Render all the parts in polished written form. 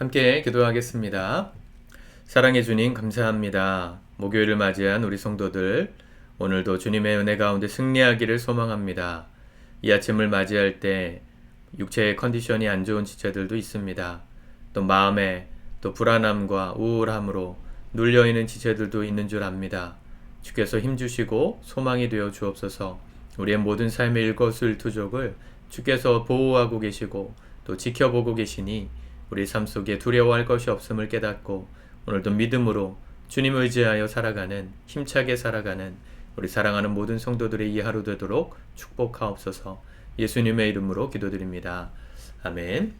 함께 기도하겠습니다. 사랑해 주님 감사합니다. 목요일을 맞이한 우리 성도들 오늘도 주님의 은혜 가운데 승리하기를 소망합니다. 이 아침을 맞이할 때 육체의 컨디션이 안 좋은 지체들도 있습니다. 또 마음에 또 불안함과 우울함으로 눌려있는 지체들도 있는 줄 압니다. 주께서 힘주시고 소망이 되어 주옵소서. 우리의 모든 삶의 일거수일투족을 주께서 보호하고 계시고 또 지켜보고 계시니 우리 삶 속에 두려워할 것이 없음을 깨닫고 오늘도 믿음으로 주님 의지하여 살아가는, 힘차게 살아가는 우리 사랑하는 모든 성도들의 이 하루 되도록 축복하옵소서. 예수님의 이름으로 기도드립니다. 아멘.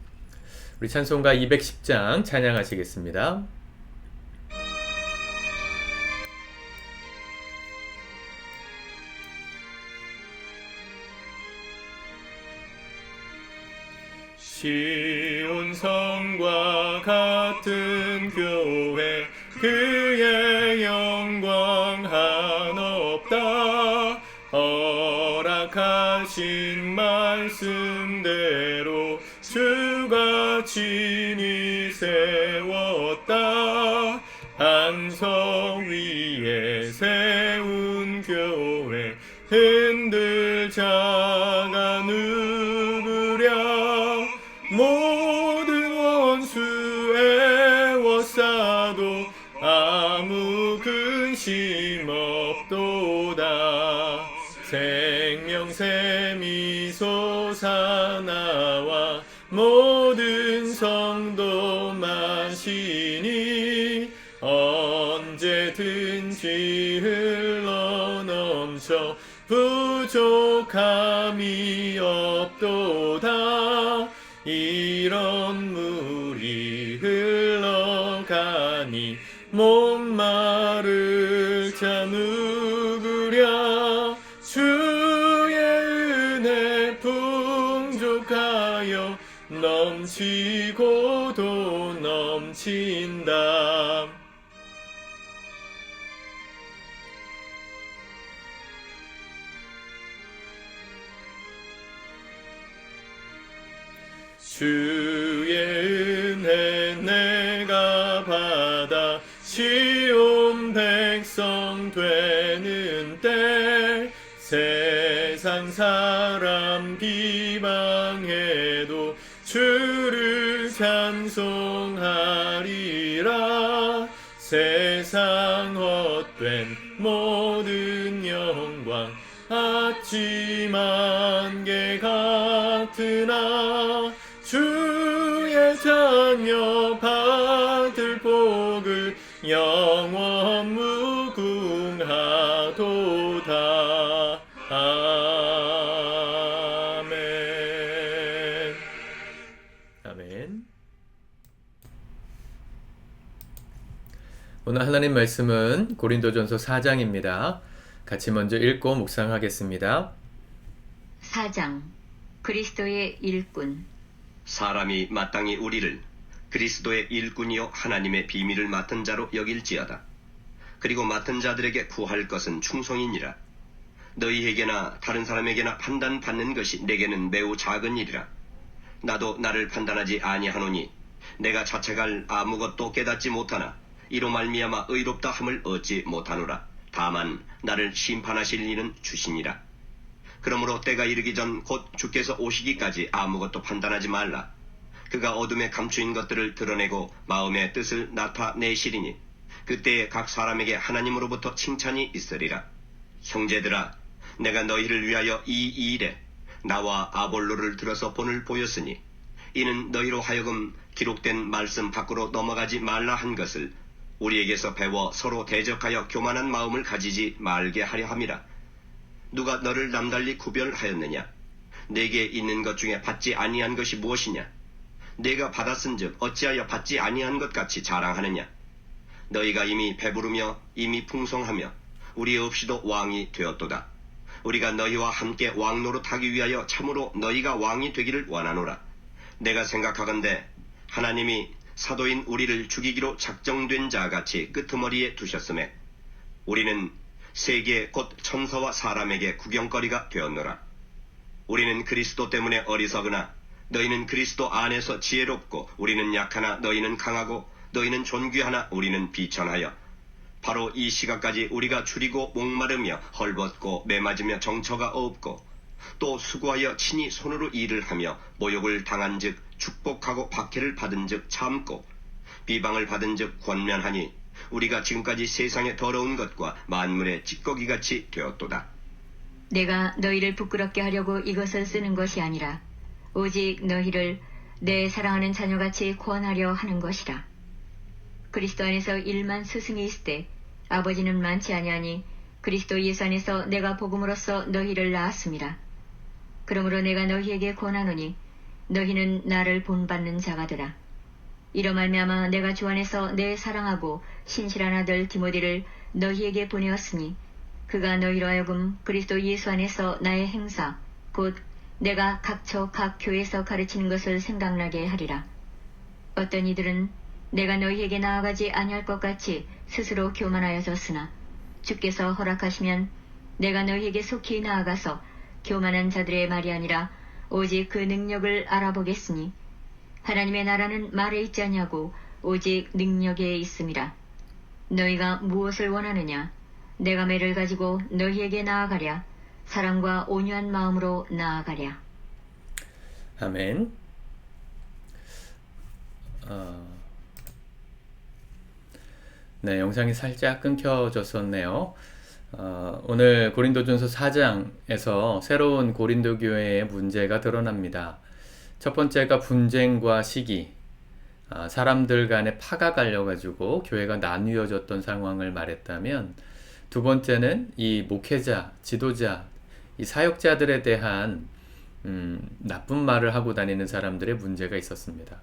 우리 찬송가 210장 찬양하시겠습니다. 시온 성과 같은 교회 그의 영광 한없다. 허락하신 말씀대로 주가 친히 세웠다. 반석 위에 세운 교회 흔들 자가 누구랴. 모든 원수 애워싸도 아무 근심 없도다. 생명샘이 솟아나와 모든 성도 마시니 언제든지 흘러넘쳐 부족함이 없도다. 이런 물이 흘러가니 목마를 자 누구랴. 주의 은혜 풍족하여 넘치고도 넘친다. 주의 은혜 내가 받아 시온 백성 되는 때 세상 사람 비방해도 주를 찬송하리라. 세상 헛된 모든 영광 아찌만 개 같으나 주의 자녀 받을 복을 영원 무궁하도다. 아멘. 아멘. 오늘 하나님 말씀은 고린도전서 4장입니다. 같이 먼저 읽고 묵상하겠습니다. 4장 그리스도의 일꾼. 사람이 마땅히 우리를 그리스도의 일꾼이요 하나님의 비밀을 맡은 자로 여길지어다. 그리고 맡은 자들에게 구할 것은 충성이니라. 너희에게나 다른 사람에게나 판단받는 것이 내게는 매우 작은 일이라. 나도 나를 판단하지 아니하노니 내가 자책할 아무것도 깨닫지 못하나 이로 말미암아 의롭다 함을 얻지 못하노라. 다만 나를 심판하실 이는 주시니라. 그러므로 때가 이르기 전 곧 주께서 오시기까지 아무것도 판단하지 말라. 그가 어둠에 감추인 것들을 드러내고 마음의 뜻을 나타내시리니 그때에 각 사람에게 하나님으로부터 칭찬이 있으리라. 형제들아, 내가 너희를 위하여 이 일에 나와 아볼로를 들어서 본을 보였으니 이는 너희로 하여금 기록된 말씀 밖으로 넘어가지 말라 한 것을 우리에게서 배워 서로 대적하여 교만한 마음을 가지지 말게 하려 함이라. 누가 너를 남달리 구별하였느냐? 내게 있는 것 중에 받지 아니한 것이 무엇이냐? 내가 받았은즉 어찌하여 받지 아니한 것 같이 자랑하느냐? 너희가 이미 배부르며 이미 풍성하며 우리 없이도 왕이 되었도다. 우리가 너희와 함께 왕 노릇하기 위하여 참으로 너희가 왕이 되기를 원하노라. 내가 생각하건대 하나님이 사도인 우리를 죽이기로 작정된 자같이 끄트머리에 두셨음에 우리는 세계 곧 천사와 사람에게 구경거리가 되었노라. 우리는 그리스도 때문에 어리석으나 너희는 그리스도 안에서 지혜롭고 우리는 약하나 너희는 강하고 너희는 존귀하나 우리는 비천하여 바로 이 시각까지 우리가 줄이고 목마르며 헐벗고 매맞으며 정처가 없고 또 수고하여 친히 손으로 일을 하며 모욕을 당한즉 축복하고 박해를 받은즉 참고 비방을 받은즉 권면하니 우리가 지금까지 세상의 더러운 것과 만물의 찌꺼기같이 되었도다. 내가 너희를 부끄럽게 하려고 이것을 쓰는 것이 아니라 오직 너희를 내 사랑하는 자녀같이 구원하려 하는 것이라. 그리스도 안에서 일만 스승이 있을 때 아버지는 많지 아니하니 그리스도 예수 안에서 내가 복음으로써 너희를 낳았음이라. 그러므로 내가 너희에게 권하노니 너희는 나를 본받는 자가 되라. 이로 말미암아 내가 주 안에서 내 사랑하고 신실한 아들 디모데를 너희에게 보내었으니 그가 너희로 하여금 그리스도 예수 안에서 나의 행사 곧 내가 각처 각 교회에서 가르치는 것을 생각나게 하리라. 어떤 이들은 내가 너희에게 나아가지 아니할 것 같이 스스로 교만하여졌으나 주께서 허락하시면 내가 너희에게 속히 나아가서 교만한 자들의 말이 아니라 오직 그 능력을 알아보겠으니 하나님의 나라는 말에 있지 않냐고 오직 능력에 있음이라. 너희가 무엇을 원하느냐? 내가 매를 가지고 너희에게 나아가랴. 사랑과 온유한 마음으로 나아가랴. 아멘. 네, 영상이 살짝 끊겨졌었네요. 오늘 고린도전서 4장에서 새로운 고린도 교회의 문제가 드러납니다. 첫 번째가 분쟁과 시기, 사람들 간에 파가 갈려가지고 교회가 나뉘어졌던 상황을 말했다면, 두 번째는 이 목회자, 지도자, 이 사역자들에 대한 나쁜 말을 하고 다니는 사람들의 문제가 있었습니다.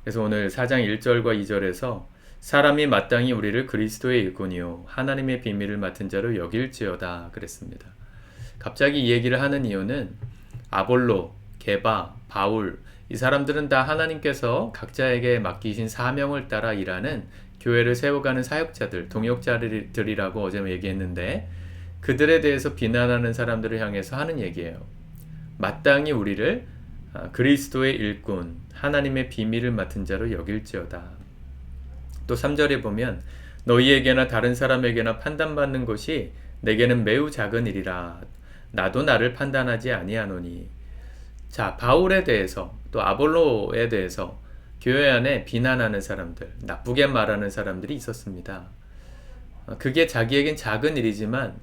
그래서 오늘 4장 1절과 2절에서 사람이 마땅히 우리를 그리스도의 일꾼이요 하나님의 비밀을 맡은 자로 여길지어다 그랬습니다. 갑자기 이 얘기를 하는 이유는 아볼로, 게바, 바울, 이 사람들은 다 하나님께서 각자에게 맡기신 사명을 따라 일하는 교회를 세워가는 사역자들, 동역자들이라고 어제 얘기했는데, 그들에 대해서 비난하는 사람들을 향해서 하는 얘기예요. 마땅히 우리를 그리스도의 일꾼, 하나님의 비밀을 맡은 자로 여길지어다. 또 3절에 보면 너희에게나 다른 사람에게나 판단받는 것이 내게는 매우 작은 일이라. 나도 나를 판단하지 아니하노니. 자, 바울에 대해서 또 아볼로에 대해서 교회 안에 비난하는 사람들, 나쁘게 말하는 사람들이 있었습니다. 그게 자기에겐 작은 일이지만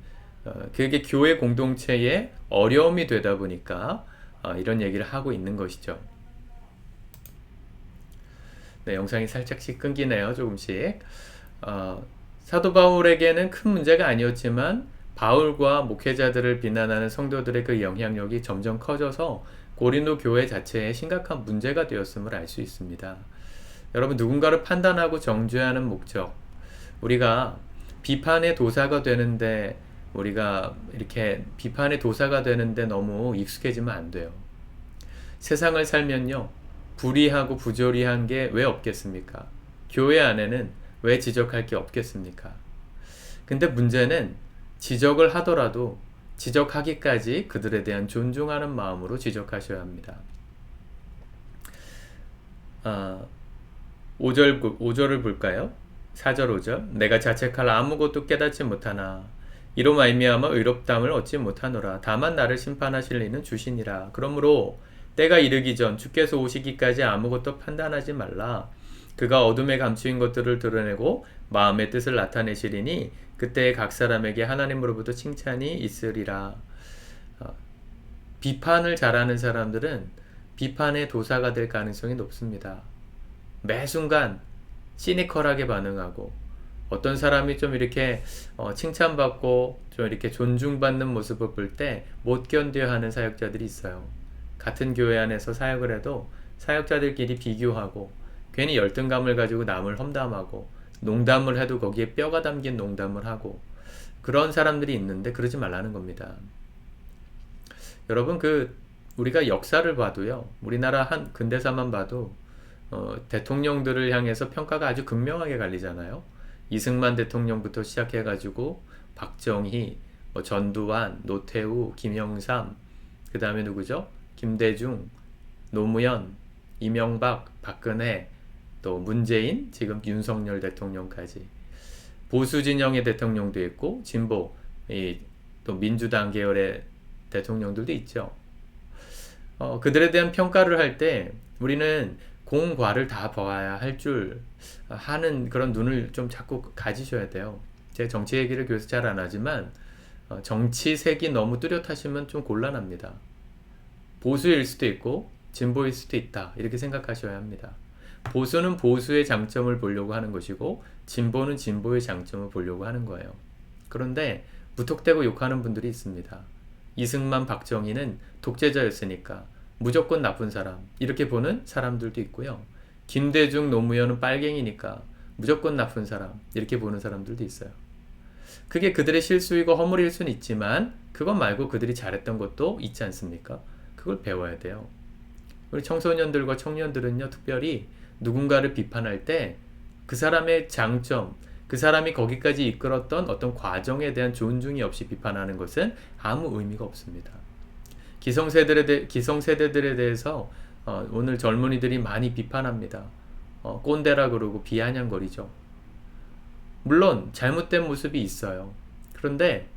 그게 교회 공동체에 어려움이 되다 보니까 이런 얘기를 하고 있는 것이죠. 네, 영상이 살짝씩 끊기네요. 조금씩. 사도 바울에게는 큰 문제가 아니었지만 바울과 목회자들을 비난하는 성도들의 그 영향력이 점점 커져서 고린도 교회 자체에 심각한 문제가 되었음을 알 수 있습니다. 여러분, 누군가를 판단하고 정죄하는 목적, 우리가 비판의 도사가 되는데 너무 익숙해지면 안 돼요. 세상을 살면요, 불의하고 부조리한 게 왜 없겠습니까? 교회 안에는 왜 지적할 게 없겠습니까? 근데 문제는 지적을 하더라도 지적하기까지 그들에 대한 존중하는 마음으로 지적하셔야 합니다. 5절을 볼까요? 4절 5절. 내가 자책할 아무것도 깨닫지 못하나 이로 말미암아 의롭다함을 얻지 못하노라. 다만 나를 심판하실 이는 주시니라. 그러므로 때가 이르기 전 주께서 오시기까지 아무것도 판단하지 말라. 그가 어둠에 감추인 것들을 드러내고 마음의 뜻을 나타내시리니 그때 각 사람에게 하나님으로부터 칭찬이 있으리라. 비판을 잘하는 사람들은 비판의 도사가 될 가능성이 높습니다. 매 순간 시니컬하게 반응하고, 어떤 사람이 좀 이렇게 칭찬받고 좀 이렇게 존중받는 모습을 볼 때 못 견뎌하는 사역자들이 있어요. 같은 교회 안에서 사역을 해도 사역자들끼리 비교하고 괜히 열등감을 가지고 남을 험담하고, 농담을 해도 거기에 뼈가 담긴 농담을 하고, 그런 사람들이 있는데 그러지 말라는 겁니다. 여러분, 우리가 역사를 봐도요, 우리나라 한 근대사만 봐도 대통령들을 향해서 평가가 아주 극명하게 갈리잖아요. 이승만 대통령부터 시작해가지고 박정희, 전두환, 노태우, 김영삼, 그 다음에 누구죠? 김대중, 노무현, 이명박, 박근혜, 또 문재인, 지금 윤석열 대통령까지 보수 진영의 대통령도 있고 진보, 또 민주당 계열의 대통령들도 있죠. 그들에 대한 평가를 할 때 우리는 공과를 다 봐야 할 줄 하는 그런 눈을 좀 자꾸 가지셔야 돼요. 제가 정치 얘기를 교회에서 잘 안 하지만 정치색이 너무 뚜렷하시면 좀 곤란합니다. 보수일 수도 있고 진보일 수도 있다, 이렇게 생각하셔야 합니다. 보수는 보수의 장점을 보려고 하는 것이고 진보는 진보의 장점을 보려고 하는 거예요. 그런데 무턱대고 욕하는 분들이 있습니다. 이승만, 박정희는 독재자였으니까 무조건 나쁜 사람, 이렇게 보는 사람들도 있고요. 김대중, 노무현은 빨갱이니까 무조건 나쁜 사람, 이렇게 보는 사람들도 있어요. 그게 그들의 실수이고 허물일 수는 있지만 그것 말고 그들이 잘했던 것도 있지 않습니까? 그걸 배워야 돼요. 우리 청소년들과 청년들은요, 특별히 누군가를 비판할 때 그 사람의 장점, 그 사람이 거기까지 이끌었던 어떤 과정에 대한 존중이 없이 비판하는 것은 아무 의미가 없습니다. 기성세대들에 대해서 오늘 젊은이들이 많이 비판합니다. 꼰대라 그러고 비아냥거리죠. 물론 잘못된 모습이 있어요. 그런데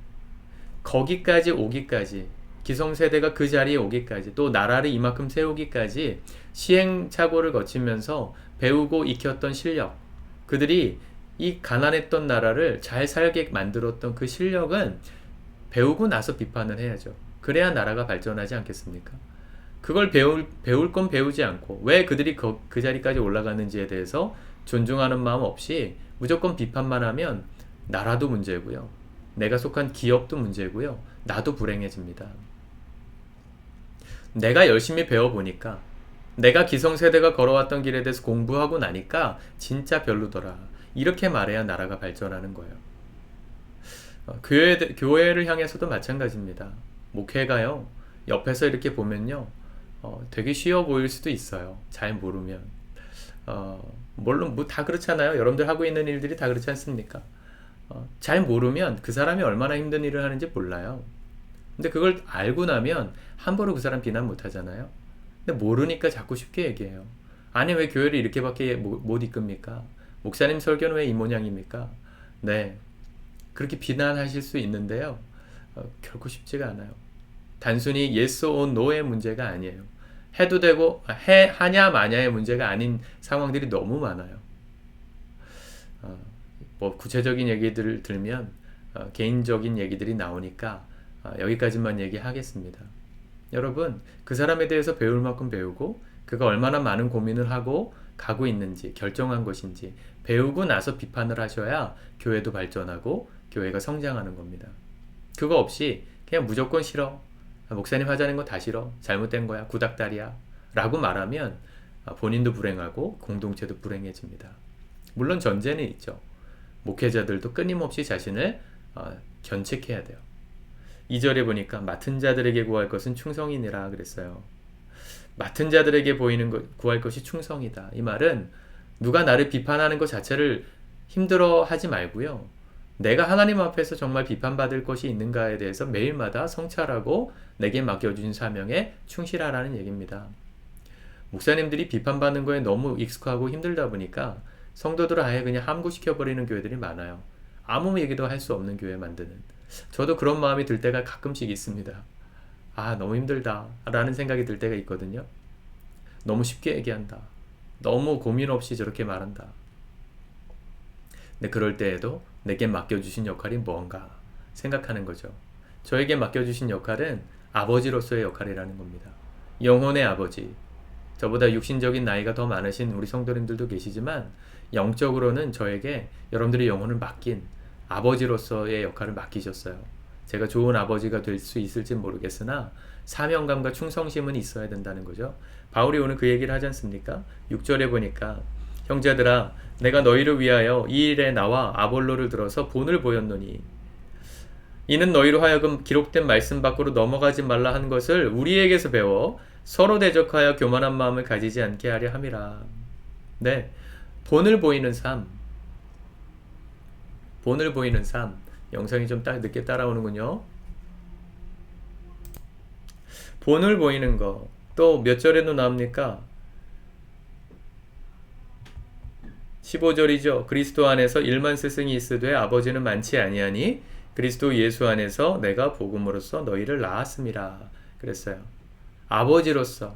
거기까지 오기까지, 기성세대가 그 자리에 오기까지, 또 나라를 이만큼 세우기까지 시행착오를 거치면서 배우고 익혔던 실력, 그들이 이 가난했던 나라를 잘 살게 만들었던 그 실력은 배우고 나서 비판을 해야죠. 그래야 나라가 발전하지 않겠습니까? 그걸 배울 건 배우지 않고 왜 그들이 그 자리까지 올라갔는지에 대해서 존중하는 마음 없이 무조건 비판만 하면 나라도 문제고요. 내가 속한 기업도 문제고요. 나도 불행해집니다. 내가 열심히 배워보니까, 내가 기성세대가 걸어왔던 길에 대해서 공부하고 나니까 진짜 별로더라, 이렇게 말해야 나라가 발전하는 거예요. 교회를 향해서도 마찬가지입니다. 목회가요, 옆에서 이렇게 보면요, 되게 쉬워 보일 수도 있어요. 잘 모르면. 물론 뭐 다 그렇잖아요. 여러분들 하고 있는 일들이 다 그렇지 않습니까? 잘 모르면 그 사람이 얼마나 힘든 일을 하는지 몰라요. 근데 그걸 알고 나면 함부로 그 사람 비난 못 하잖아요. 근데 모르니까 자꾸 쉽게 얘기해요. 아니, 왜 교회를 이렇게밖에 못 이끕니까? 목사님 설교는 왜 이 모양입니까? 네, 그렇게 비난하실 수 있는데요, 결코 쉽지가 않아요. 단순히 yes or no의 문제가 아니에요. 해도 되고 하냐 마냐의 문제가 아닌 상황들이 너무 많아요. 뭐 구체적인 얘기들을 들면 개인적인 얘기들이 나오니까 여기까지만 얘기하겠습니다. 여러분, 그 사람에 대해서 배울 만큼 배우고 그가 얼마나 많은 고민을 하고 가고 있는지, 결정한 것인지 배우고 나서 비판을 하셔야 교회도 발전하고 교회가 성장하는 겁니다. 그거 없이 그냥 무조건 싫어, 목사님 하자는 거 다 싫어, 잘못된 거야, 구닥다리야 라고 말하면 본인도 불행하고 공동체도 불행해집니다. 물론 전제는 있죠. 목회자들도 끊임없이 자신을 견책해야 돼요. 2절에 보니까 맡은 자들에게 구할 것은 충성이니라 그랬어요. 맡은 자들에게 구할 것이 충성이다. 이 말은 누가 나를 비판하는 것 자체를 힘들어 하지 말고요, 내가 하나님 앞에서 정말 비판받을 것이 있는가에 대해서 매일마다 성찰하고 내게 맡겨주신 사명에 충실하라는 얘기입니다. 목사님들이 비판받는 거에 너무 익숙하고 힘들다 보니까 성도들을 아예 그냥 함구시켜버리는 교회들이 많아요. 아무 얘기도 할 수 없는 교회 만드는. 저도 그런 마음이 들 때가 가끔씩 있습니다. 아, 너무 힘들다 라는 생각이 들 때가 있거든요. 너무 쉽게 얘기한다, 너무 고민 없이 저렇게 말한다. 근데 그럴 때에도 내게 맡겨주신 역할이 뭔가 생각하는 거죠. 저에게 맡겨주신 역할은 아버지로서의 역할이라는 겁니다. 영혼의 아버지. 저보다 육신적인 나이가 더 많으신 우리 성도님들도 계시지만 영적으로는 저에게 여러분들의 영혼을 맡긴 아버지로서의 역할을 맡기셨어요. 제가 좋은 아버지가 될 수 있을지 모르겠으나 사명감과 충성심은 있어야 된다는 거죠. 바울이 오늘 그 얘기를 하지 않습니까? 6절에 보니까 형제들아, 내가 너희를 위하여 이 일에 나와 아볼로를 들어서 본을 보였노니 이는 너희로 하여금 기록된 말씀 밖으로 넘어가지 말라 한 것을 우리에게서 배워 서로 대적하여 교만한 마음을 가지지 않게 하려 함이라. 네, 본을 보이는 삶. 본을 보이는 삶. 영상이 좀 늦게 따라오는군요. 본을 보이는 거. 또 몇 절에도 나옵니까? 15절이죠. 그리스도 안에서 1만 스승이 있으되 아버지는 많지 아니하니 그리스도 예수 안에서 내가 복음으로써 너희를 낳았음이라 그랬어요. 아버지로서.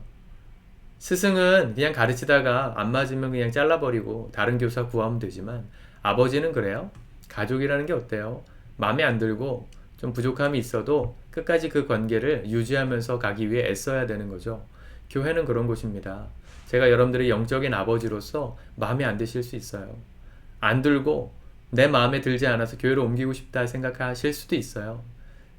스승은 그냥 가르치다가 안 맞으면 그냥 잘라버리고 다른 교사 구하면 되지만 아버지는 그래요. 가족이라는 게 어때요? 마음에 안 들고 좀 부족함이 있어도 끝까지 그 관계를 유지하면서 가기 위해 애써야 되는 거죠. 교회는 그런 곳입니다. 제가 여러분들의 영적인 아버지로서 마음에 안 드실 수 있어요. 안 들고 내 마음에 들지 않아서 교회로 옮기고 싶다 생각하실 수도 있어요.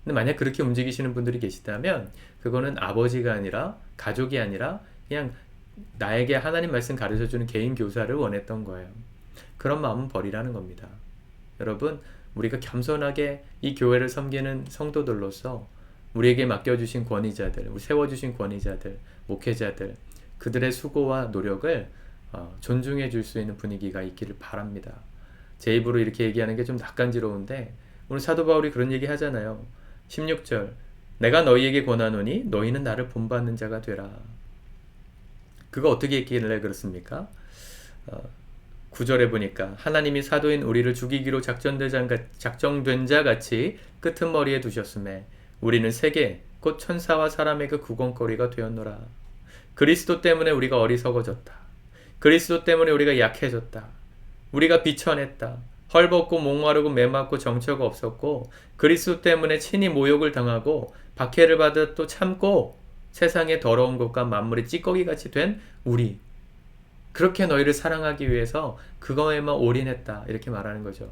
근데 만약 그렇게 움직이시는 분들이 계시다면 그거는 아버지가 아니라 가족이 아니라 그냥 나에게 하나님 말씀 가르쳐주는 개인 교사를 원했던 거예요. 그런 마음은 버리라는 겁니다. 여러분, 우리가 겸손하게 이 교회를 섬기는 성도들로서 우리에게 맡겨주신 권위자들, 우리 세워주신 권위자들, 목회자들, 그들의 수고와 노력을 존중해 줄 수 있는 분위기가 있기를 바랍니다. 제 입으로 이렇게 얘기하는 게 좀 낯간지러운데 오늘 사도 바울이 그런 얘기 하잖아요. 16절 내가 너희에게 권하노니 너희는 나를 본받는 자가 되라. 그거 어떻게 했길래 그렇습니까? 9절에 보니까 하나님이 사도인 우리를 죽이기로 작정된 자 같이 끄트머리에 두셨음에 우리는 세계 곧 천사와 사람의 그 구걸거리가 되었노라. 그리스도 때문에 우리가 어리석어졌다. 그리스도 때문에 우리가 약해졌다. 우리가 비천했다. 헐벗고 목마르고 메맞고 정처가 없었고 그리스도 때문에 친히 모욕을 당하고 박해를 받아 또 참고 세상의 더러운 것과 만물의 찌꺼기같이 된 우리. 그렇게 너희를 사랑하기 위해서 그거에만 올인했다. 이렇게 말하는 거죠.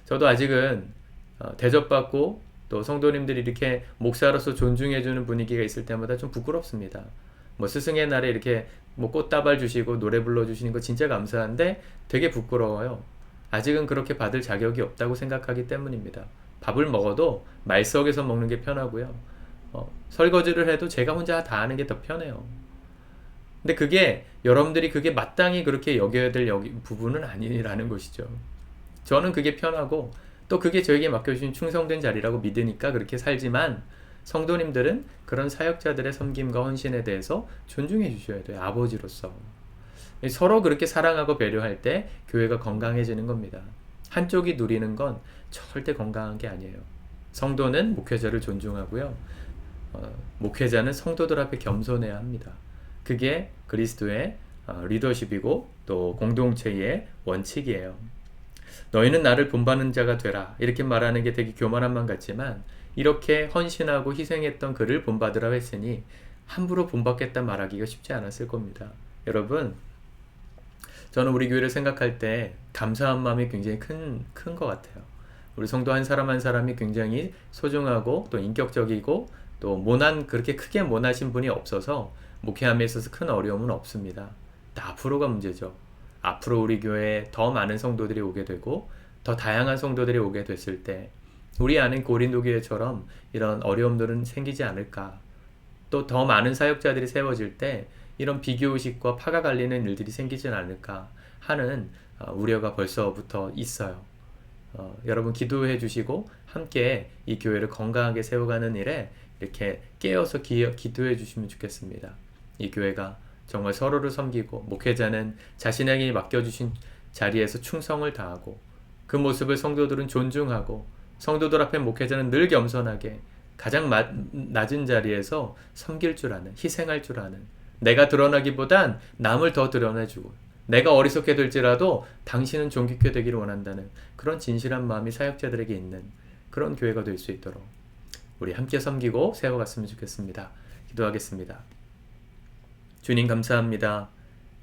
저도 아직은 대접받고 또 성도님들이 이렇게 목사로서 존중해주는 분위기가 있을 때마다 좀 부끄럽습니다. 뭐 스승의 날에 이렇게 뭐 꽃다발 주시고 노래 불러주시는 거 진짜 감사한데 되게 부끄러워요. 아직은 그렇게 받을 자격이 없다고 생각하기 때문입니다. 밥을 먹어도 말석에서 먹는 게 편하고요. 설거지를 해도 제가 혼자 다 하는 게 더 편해요. 근데 그게 여러분들이 그게 마땅히 그렇게 여겨야 될 부분은 아니라는 것이죠. 저는 그게 편하고 또 그게 저에게 맡겨주신 충성된 자리라고 믿으니까 그렇게 살지만 성도님들은 그런 사역자들의 섬김과 헌신에 대해서 존중해 주셔야 돼요. 아버지로서. 서로 그렇게 사랑하고 배려할 때 교회가 건강해지는 겁니다. 한쪽이 누리는 건 절대 건강한 게 아니에요. 성도는 목회자를 존중하고요. 목회자는 성도들 앞에 겸손해야 합니다. 그게 그리스도의 리더십이고 또 공동체의 원칙이에요. 너희는 나를 본받는 자가 되라. 이렇게 말하는 게 되게 교만한 말 같지만 이렇게 헌신하고 희생했던 그를 본받으라고 했으니 함부로 본받겠다 말하기가 쉽지 않았을 겁니다. 여러분, 저는 우리 교회를 생각할 때 감사한 마음이 굉장히 큰 것 같아요. 우리 성도 한 사람 한 사람이 굉장히 소중하고 또 인격적이고 또 그렇게 크게 모나신 분이 없어서 목회함에 있어서 큰 어려움은 없습니다. 앞으로가 문제죠. 앞으로 우리 교회에 더 많은 성도들이 오게 되고 더 다양한 성도들이 오게 됐을 때 우리 아는 고린도 교회처럼 이런 어려움들은 생기지 않을까. 또 더 많은 사역자들이 세워질 때 이런 비교의식과 파가 갈리는 일들이 생기지 않을까 하는 우려가 벌써부터 있어요. 여러분 기도해 주시고 함께 이 교회를 건강하게 세워가는 일에 이렇게 깨어서 기도해 주시면 좋겠습니다. 이 교회가 정말 서로를 섬기고 목회자는 자신에게 맡겨주신 자리에서 충성을 다하고 그 모습을 성도들은 존중하고 성도들 앞에 목회자는 늘 겸손하게 가장 낮은 자리에서 섬길 줄 아는, 희생할 줄 아는, 내가 드러나기보단 남을 더 드러내주고 내가 어리석게 될지라도 당신은 존귀케 되기를 원한다는 그런 진실한 마음이 사역자들에게 있는 그런 교회가 될 수 있도록 우리 함께 섬기고 세워갔으면 좋겠습니다. 기도하겠습니다. 주님 감사합니다.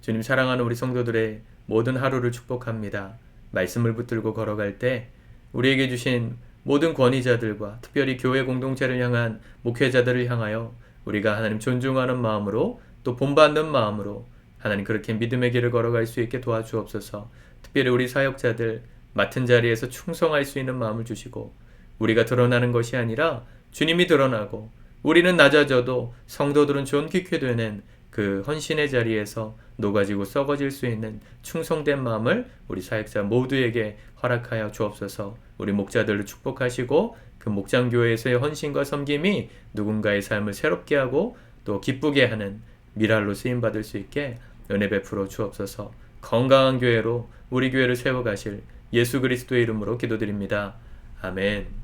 주님 사랑하는 우리 성도들의 모든 하루를 축복합니다. 말씀을 붙들고 걸어갈 때 우리에게 주신 모든 권위자들과 특별히 교회 공동체를 향한 목회자들을 향하여 우리가 하나님 존중하는 마음으로 또 본받는 마음으로 하나님 그렇게 믿음의 길을 걸어갈 수 있게 도와주옵소서. 특별히 우리 사역자들 맡은 자리에서 충성할 수 있는 마음을 주시고 우리가 드러나는 것이 아니라 주님이 드러나고 우리는 낮아져도 성도들은 존귀케 되는 그 헌신의 자리에서 녹아지고 썩어질 수 있는 충성된 마음을 우리 사역자 모두에게 허락하여 주옵소서. 우리 목자들을 축복하시고 그 목장교회에서의 헌신과 섬김이 누군가의 삶을 새롭게 하고 또 기쁘게 하는 미랄로 쓰임받을 수 있게 은혜 베풀어 주옵소서. 건강한 교회로 우리 교회를 세워가실 예수 그리스도의 이름으로 기도드립니다. 아멘.